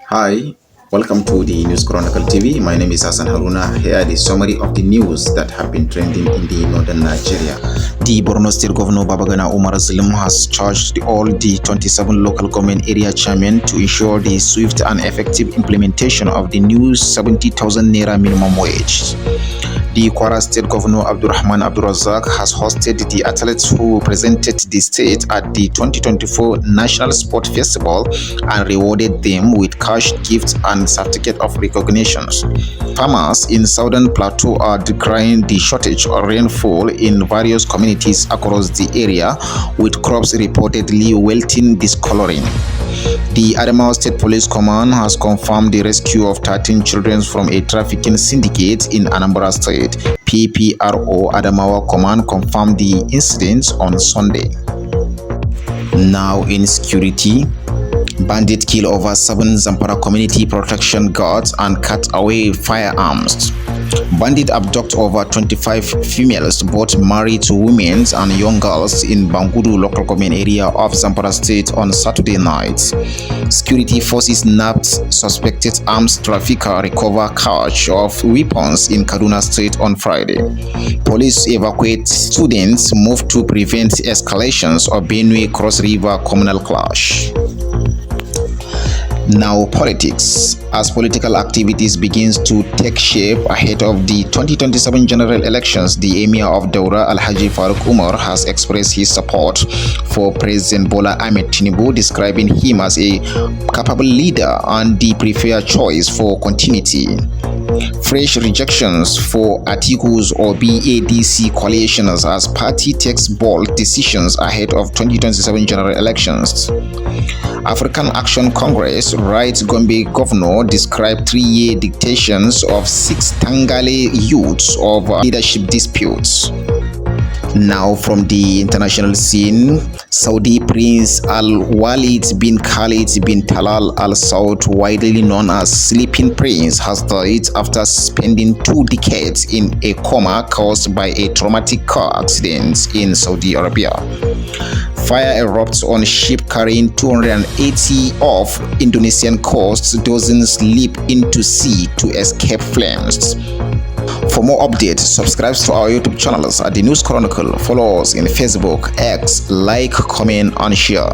Hi, welcome to the News Chronicle TV. My name is Hassan Haruna. Here are the summary of the news that have been trending in the northern Nigeria. The Borno State Governor Babagana Umar Zulum has charged all the 27 local government area chairmen to ensure the swift and effective implementation of the new 70,000 naira minimum wage. The Kwara State Governor Abdurrahman Abdurazak has hosted the athletes who represented the state at the 2024 National Sport Festival and rewarded them with cash gifts and certificate of recognitions. Farmers in Southern Plateau are decrying the shortage of rainfall in various communities across the area, with crops reportedly wilting discoloring. The Adamawa State Police Command has confirmed the rescue of 13 children from a trafficking syndicate in Anambra State. PPRO Adamawa Command confirmed the incident on Sunday. Now in security, bandits kill over 7 Zamfara community protection guards and cut away firearms. Bandits abduct over 25 females, both married to women and young girls, in Bungudu local government area of Zamfara State on Saturday night. Security forces nabbed suspected arms trafficker, recover cache of weapons in Kaduna State on Friday. Police evacuate students, moved to prevent escalations of Benue Cross River communal clash. Now politics. As political activities begins to take shape ahead of the 2027 general elections, the Emir of Daura Alhaji Faruk Umar has expressed his support for President Bola Ahmed Tinubu, describing him as a capable leader and the preferred choice for continuity. Fresh rejections for Atiku's or BADC coalitions as party takes bold decisions ahead of 2027 general elections. African Action Congress writes Gombe governor described 3-year dictations of 6 Tangale youths over leadership disputes. Now from the international scene, Saudi Prince Al-Walid bin Khalid bin Talal Al Saud, widely known as Sleeping Prince, has died after spending 2 decades in a coma caused by a traumatic car accident in Saudi Arabia. Fire erupts on ship carrying 280 off Indonesian coasts. Dozens leap into sea to escape flames. For more updates, subscribe to our YouTube channels at The News Chronicle. Follow us in Facebook, X, like, comment, and share.